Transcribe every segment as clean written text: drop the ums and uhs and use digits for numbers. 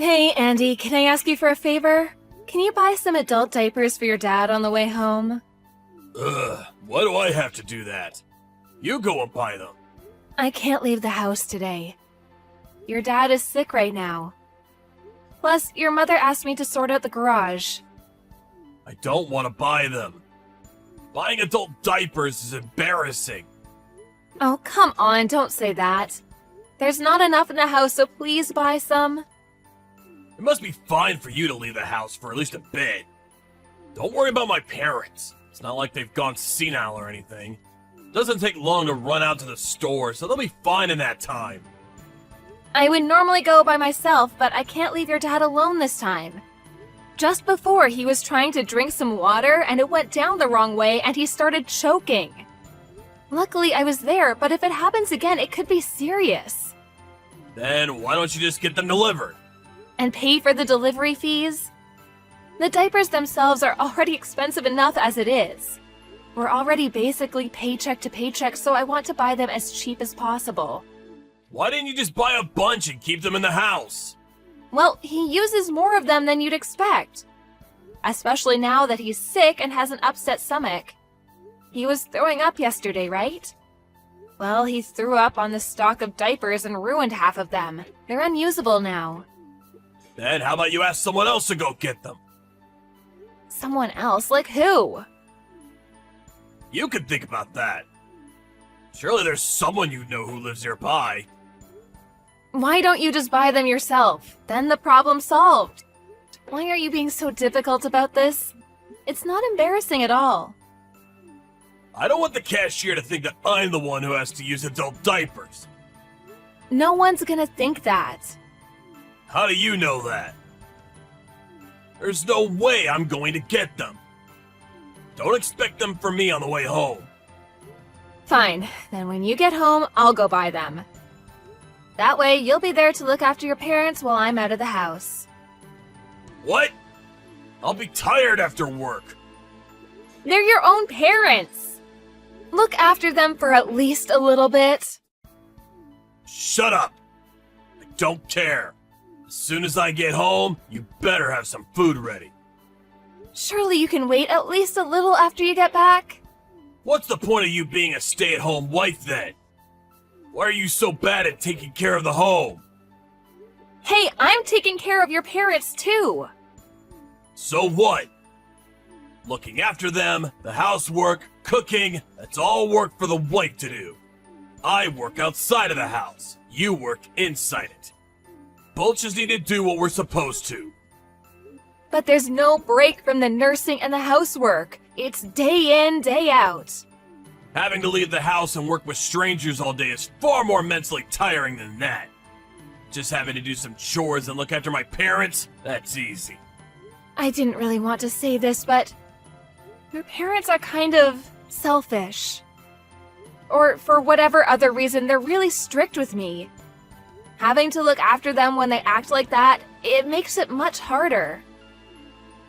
Hey, Andy, can I ask you for a favor? Can you buy some adult diapers for your dad on the way home? Ugh, why do I have to do that? You go and buy them. I can't leave the house today. Your dad is sick right now. Plus, your mother asked me to sort out the garage. I don't want to buy them. Buying adult diapers is embarrassing. Oh, come on, don't say that. There's not enough in the house, so please buy some. It must be fine for you to leave the house for at least a bit. Don't worry about my parents. It's not like they've gone senile or anything. It doesn't take long to run out to the store, so they'll be fine in that time. I would normally go by myself, but I can't leave your dad alone this time. Just before, he was trying to drink some water, and it went down the wrong way, and he started choking. Luckily, I was there, but if it happens again, it could be serious. Then why don't you just get them delivered? And pay for the delivery fees? The diapers themselves are already expensive enough as it is. We're already basically paycheck to paycheck, so I want to buy them as cheap as possible. Why didn't you just buy a bunch and keep them in the house? Well, he uses more of them than you'd expect. Especially now that he's sick and has an upset stomach. He was throwing up yesterday, right? Well, he threw up on the stock of diapers and ruined half of them. They're unusable now. Then how about you ask someone else to go get them? Someone else? Like who? You could think about that. Surely there's someone you know who lives nearby. Why don't you just buy them yourself? Then the problem's solved. Why are you being so difficult about this? It's not embarrassing at all. I don't want the cashier to think that I'm the one who has to use adult diapers. No one's gonna think that. How do you know that? There's no way I'm going to get them. Don't expect them from me on the way home. Fine, then when you get home, I'll go buy them. That way, you'll be there to look after your parents while I'm out of the house. What? I'll be tired after work. They're your own parents! Look after them for at least a little bit. Shut up! I don't care. As soon as I get home, you better have some food ready. Surely you can wait at least a little after you get back? What's the point of you being a stay-at-home wife then? Why are you so bad at taking care of the home? Hey, I'm taking care of your parents too! So what? Looking after them, the housework, cooking, that's all work for the wife to do. I work outside of the house. You work inside it. Both just need to do what we're supposed to. But there's no break from the nursing and the housework. It's day in, day out. Having to leave the house and work with strangers all day is far more mentally tiring than that. Just having to do some chores and look after my parents, that's easy. I didn't really want to say this, but your parents are kind of selfish. Or for whatever other reason, they're really strict with me. Having to look after them when they act like that, it makes it much harder.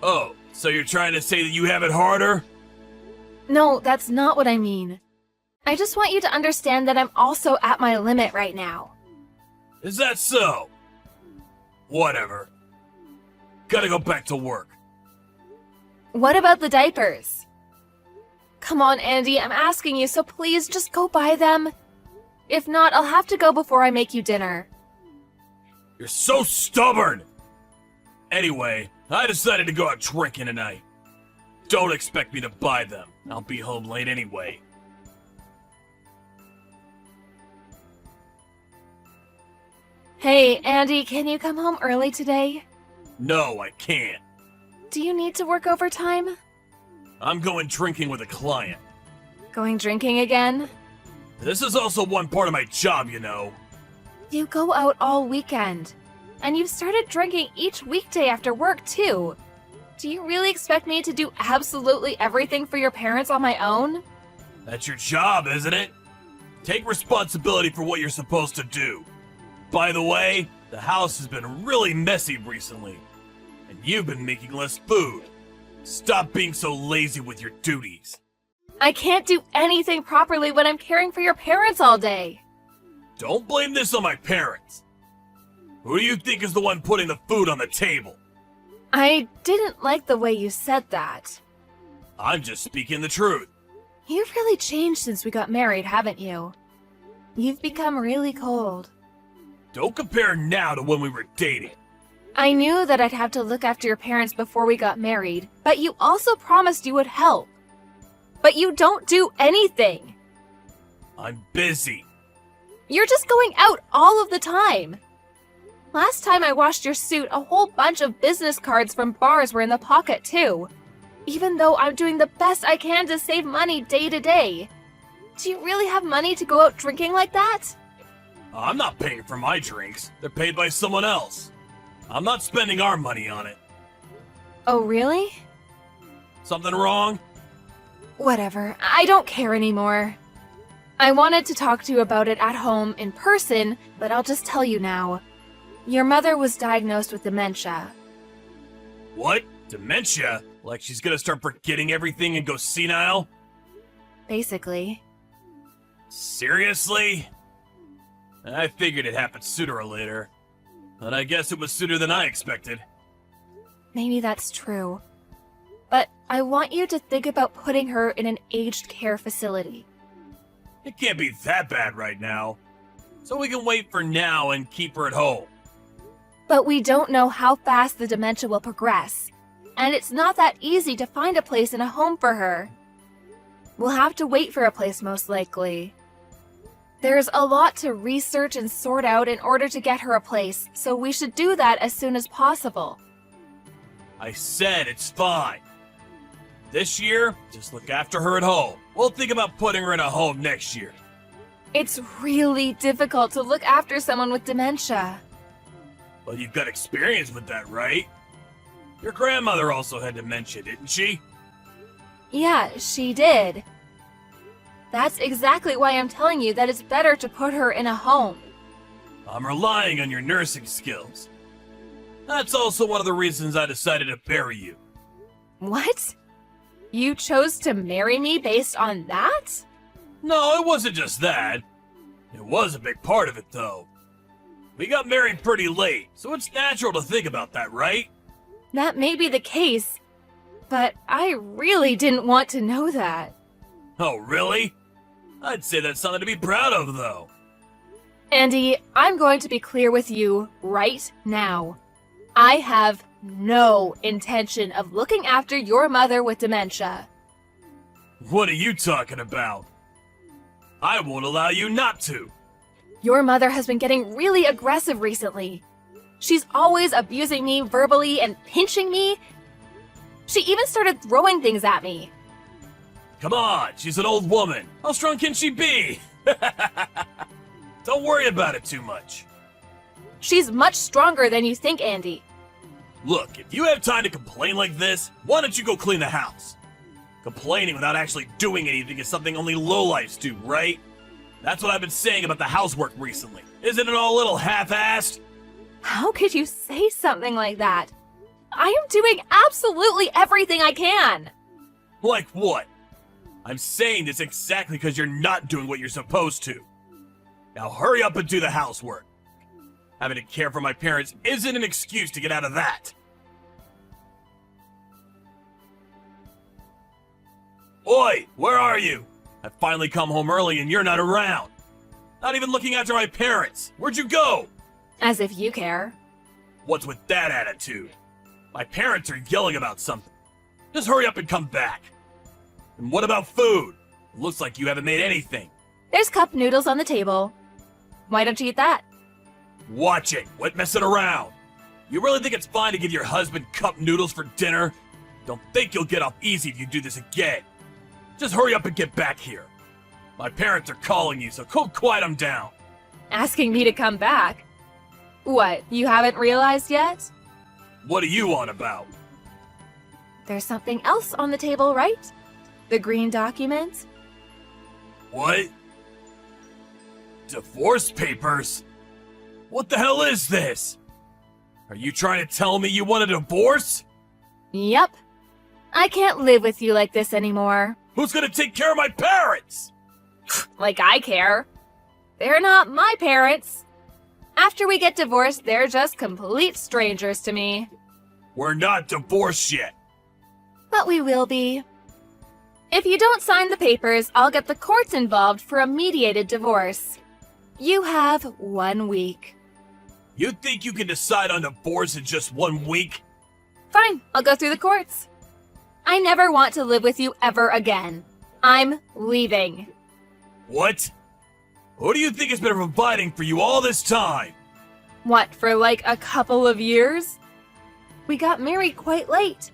Oh, so you're trying to say that you have it harder? No, that's not what I mean. I just want you to understand that I'm also at my limit right now. Is that so? Whatever. Gotta go back to work. What about the diapers? Come on, Andy, I'm asking you, so please just go buy them. If not, I'll have to go before I make you dinner. You're so stubborn! Anyway, I decided to go out drinking tonight. Don't expect me to buy them. I'll be home late anyway. Hey, Andy, can you come home early today? No, I can't. Do you need to work overtime? I'm going drinking with a client. Going drinking again? This is also one part of my job, you know. You go out all weekend. And you've started drinking each weekday after work, too. Do you really expect me to do absolutely everything for your parents on my own? That's your job, isn't it? Take responsibility for what you're supposed to do. By the way, the house has been really messy recently. And you've been making less food. Stop being so lazy with your duties. I can't do anything properly when I'm caring for your parents all day. Don't blame this on my parents. Who do you think is the one putting the food on the table? I didn't like the way you said that. I'm just speaking the truth. You've really changed since we got married, haven't you? You've become really cold. Don't compare now to when we were dating. I knew that I'd have to look after your parents before we got married, but you also promised you would help. But you don't do anything. I'm busy. You're just going out all of the time. Last time I washed your suit, a whole bunch of business cards from bars were in the pocket too. Even though I'm doing the best I can to save money day to day. Do you really have money to go out drinking like that? I'm not paying for my drinks. They're paid by someone else. I'm not spending our money on it. Oh, really? Something wrong? Whatever. I don't care anymore. I wanted to talk to you about it at home in person, but I'll just tell you now. Your mother was diagnosed with dementia. What? Dementia? Like she's gonna start forgetting everything and go senile? Basically. Seriously? I figured it happened sooner or later. But I guess it was sooner than I expected. Maybe that's true. But I want you to think about putting her in an aged care facility. It can't be that bad right now. So we can wait for now and keep her at home. But we don't know how fast the dementia will progress. And it's not that easy to find a place in a home for her. We'll have to wait for a place most likely. There's a lot to research and sort out in order to get her a place, so we should do that as soon as possible. I said it's fine. This year, just look after her at home. We'll think about putting her in a home next year. It's really difficult to look after someone with dementia. Well, you've got experience with that, right? Your grandmother also had dementia, didn't she? Yeah, she did. That's exactly why I'm telling you that it's better to put her in a home. I'm relying on your nursing skills. That's also one of the reasons I decided to bury you. What? You chose to marry me based on that? No, it wasn't just that. It was a big part of it, though. We got married pretty late, so it's natural to think about that, right? That may be the case, but I really didn't want to know that. Oh, really? I'd say that's something to be proud of, though. Andy, I'm going to be clear with you right now. I have no intention of looking after your mother with dementia. What are you talking about? I won't allow you not to. Your mother has been getting really aggressive recently. She's always abusing me verbally and pinching me. She even started throwing things at me. Come on, she's an old woman. How strong can she be? Don't worry about it too much. She's much stronger than you think, Andy. Look, if you have time to complain like this, why don't you go clean the house? Complaining without actually doing anything is something only lowlifes do, right? That's what I've been saying about the housework recently. Isn't it all a little half-assed? How could you say something like that? I am doing absolutely everything I can. Like what? I'm saying this exactly because you're not doing what you're supposed to. Now hurry up and do the housework. Having to care for my parents isn't an excuse to get out of that. Oi, where are you? I finally come home early and you're not around. Not even looking after my parents. Where'd you go? As if you care. What's with that attitude? My parents are yelling about something. Just hurry up and come back. And what about food? It looks like you haven't made anything. There's cup noodles on the table. Why don't you eat that? Watch it. Quit messing around. You really think it's fine to give your husband cup noodles for dinner? Don't think you'll get off easy if you do this again. Just hurry up and get back here. My parents are calling you, so go quiet them down. Asking me to come back? What, you haven't realized yet? What are you on about? There's something else on the table, right? The green document? What? Divorce papers? What the hell is this? Are you trying to tell me you want a divorce? Yep. I can't live with you like this anymore. Who's gonna take care of my parents? Like I care. They're not my parents. After we get divorced, they're just complete strangers to me. We're not divorced yet. But we will be. If you don't sign the papers, I'll get the courts involved for a mediated divorce. You have 1 week. You think you can decide on divorce in just 1 week? Fine, I'll go through the courts. I never want to live with you ever again. I'm leaving. What? Who do you think has been providing for you all this time? What, for like a couple of years? We got married quite late.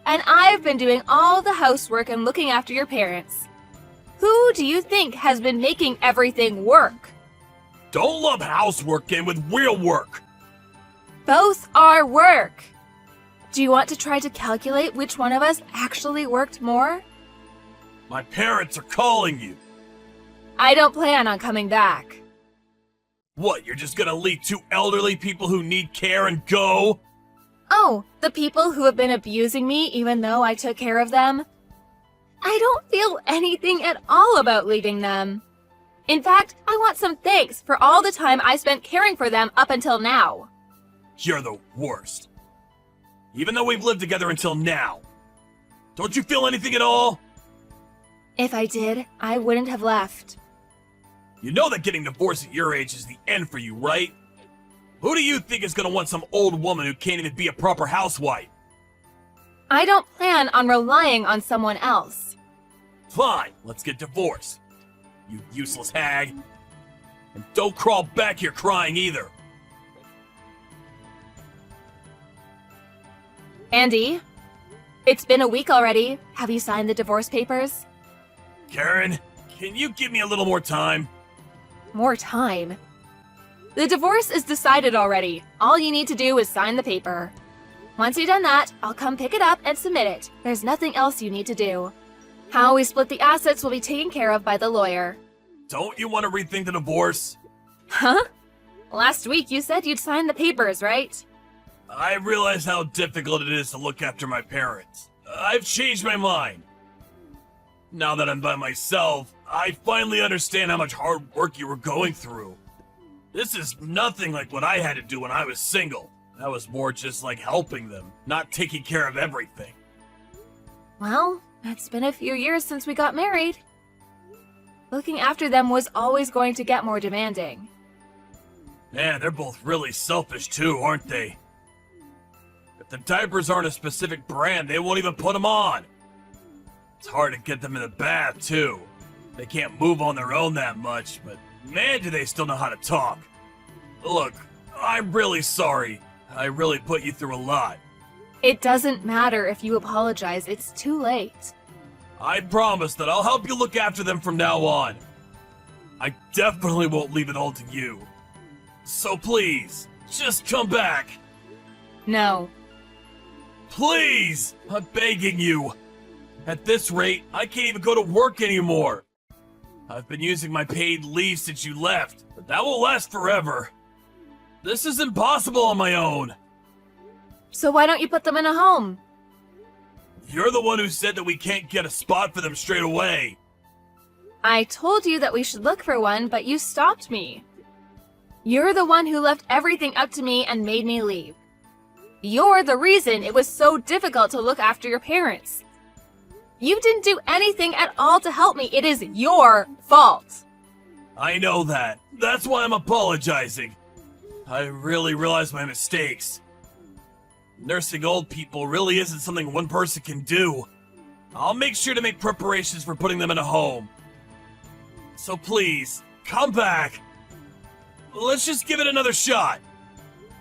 And I've been doing all the housework and looking after your parents. Who do you think has been making everything work? Don't lump housework in with real work. Both are work. Do you want to try to calculate which one of us actually worked more? My parents are calling you. I don't plan on coming back. What, you're just gonna leave 2 elderly people who need care and go? Oh, the people who have been abusing me even though I took care of them? I don't feel anything at all about leaving them. In fact, I want some thanks for all the time I spent caring for them up until now. You're the worst. Even though we've lived together until now. Don't you feel anything at all? If I did, I wouldn't have left. You know that getting divorced at your age is the end for you, right? Who do you think is gonna want some old woman who can't even be a proper housewife? I don't plan on relying on someone else. Fine, let's get divorced. You useless hag. And don't crawl back here crying either. Andy, it's been a week already. Have you signed the divorce papers? Karen, can you give me a little more time? More time? The divorce is decided already. All you need to do is sign the paper. Once you've done that, I'll come pick it up and submit it. There's nothing else you need to do. How we split the assets will be taken care of by the lawyer. Don't you want to rethink the divorce? Huh? Last week you said you'd sign the papers, right? I realize how difficult it is to look after my parents. I've changed my mind. Now that I'm by myself, I finally understand how much hard work you were going through. This is nothing like what I had to do when I was single. That was more just like helping them, not taking care of everything. Well, it's been a few years since we got married. Looking after them was always going to get more demanding. Man, they're both really selfish too, aren't they? If the diapers aren't a specific brand, they won't even put them on. It's hard to get them in the bath too. They can't move on their own that much, but man, do they still know how to talk. Look, I'm really sorry. I really put you through a lot. It doesn't matter if you apologize, it's too late. I promise that I'll help you look after them from now on. I definitely won't leave it all to you. So please, just come back. No. Please! I'm begging you. At this rate, I can't even go to work anymore. I've been using my paid leave since you left, but that won't last forever. This is impossible on my own. So why don't you put them in a home? You're the one who said that we can't get a spot for them straight away. I told you that we should look for one, but you stopped me. You're the one who left everything up to me and made me leave. You're the reason it was so difficult to look after your parents. You didn't do anything at all to help me. It is your fault. I know that. That's why I'm apologizing. I really realize my mistakes. Nursing old people really isn't something one person can do. I'll make sure to make preparations for putting them in a home. So please, come back. Let's just give it another shot.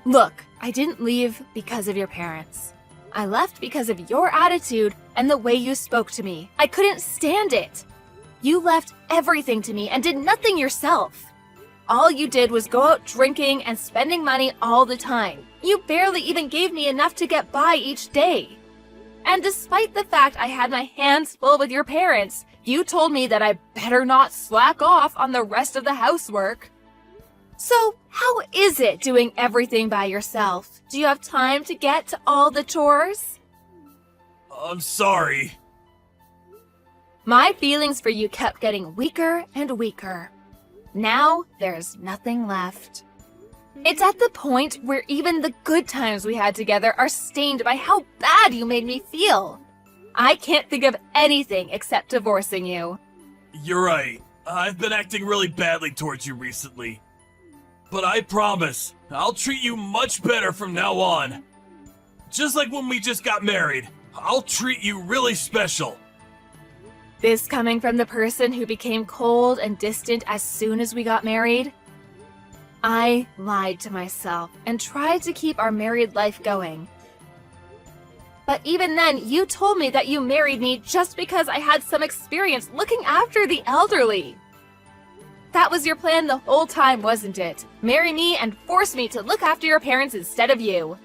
Look, I didn't leave because of your parents. I left because of your attitude and the way you spoke to me. I couldn't stand it. You left everything to me and did nothing yourself. All you did was go out drinking and spending money all the time. You barely even gave me enough to get by each day. And despite the fact I had my hands full with your parents, you told me that I better not slack off on the rest of the housework. So, how is it doing everything by yourself? Do you have time to get to all the chores? I'm sorry. My feelings for you kept getting weaker and weaker. Now, there's nothing left. It's at the point where even the good times we had together are stained by how bad you made me feel. I can't think of anything except divorcing you. You're right. I've been acting really badly towards you recently. But I promise, I'll treat you much better from now on. Just like when we just got married, I'll treat you really special. This coming from the person who became cold and distant as soon as we got married? I lied to myself and tried to keep our married life going. But even then, you told me that you married me just because I had some experience looking after the elderly. That was your plan the whole time, wasn't it? Marry me and force me to look after your parents instead of you.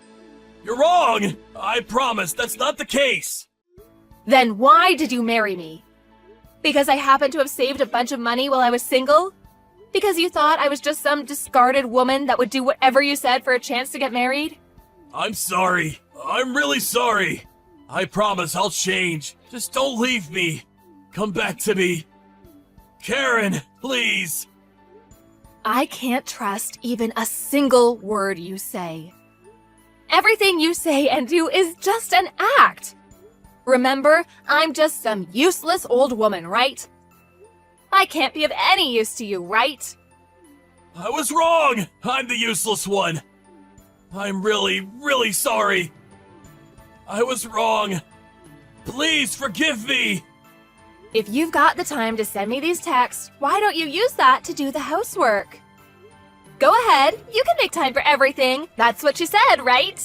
You're wrong! I promise that's not the case! Then why did you marry me? Because I happened to have saved a bunch of money while I was single? Because you thought I was just some discarded woman that would do whatever you said for a chance to get married? I'm sorry. I'm really sorry. I promise I'll change. Just don't leave me. Come back to me. Karen, please. I can't trust even a single word you say. Everything you say and do is just an act. Remember, I'm just some useless old woman, right? I can't be of any use to you, right? I was wrong. I'm the useless one. I'm really, really sorry. I was wrong. Please forgive me. If you've got the time to send me these texts, why don't you use that to do the housework? Go ahead, you can make time for everything. That's what you said, right?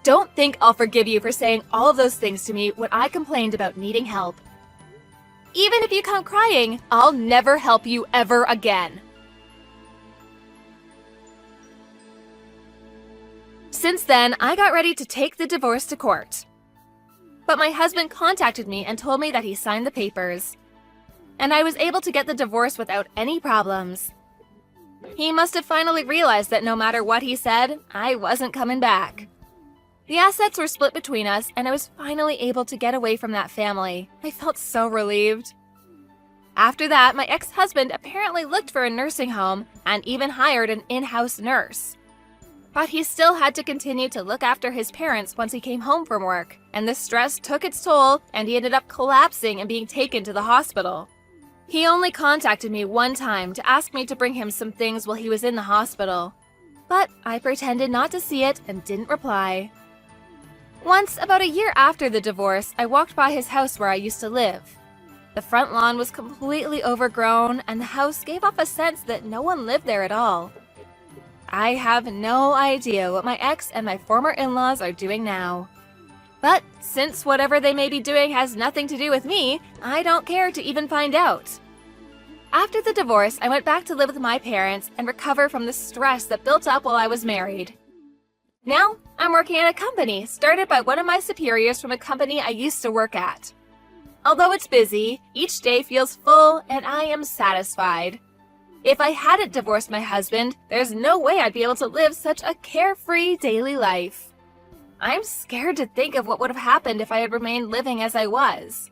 Don't think I'll forgive you for saying all of those things to me when I complained about needing help. Even if you come crying, I'll never help you ever again. Since then, I got ready to take the divorce to court. But my husband contacted me and told me that he signed the papers. And I was able to get the divorce without any problems. He must have finally realized that no matter what he said, I wasn't coming back. The assets were split between us, and I was finally able to get away from that family. I felt so relieved. After that, my ex-husband apparently looked for a nursing home and even hired an in-house nurse. But he still had to continue to look after his parents once he came home from work, and the stress took its toll, and he ended up collapsing and being taken to the hospital. He only contacted me one time to ask me to bring him some things while he was in the hospital. But I pretended not to see it and didn't reply. Once, about a year after the divorce, I walked by his house where I used to live. The front lawn was completely overgrown, and the house gave off a sense that no one lived there at all. I have no idea what my ex and my former in-laws are doing now. But since whatever they may be doing has nothing to do with me, I don't care to even find out. After the divorce, I went back to live with my parents and recover from the stress that built up while I was married. Now, I'm working at a company started by one of my superiors from a company I used to work at. Although it's busy, each day feels full and I am satisfied. If I hadn't divorced my husband, there's no way I'd be able to live such a carefree daily life. I'm scared to think of what would have happened if I had remained living as I was.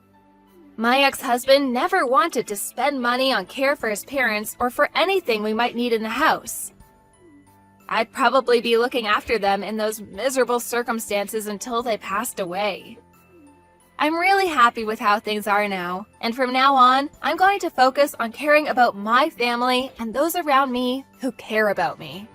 My ex-husband never wanted to spend money on care for his parents or for anything we might need in the house. I'd probably be looking after them in those miserable circumstances until they passed away. I'm really happy with how things are now, and from now on, I'm going to focus on caring about my family and those around me who care about me.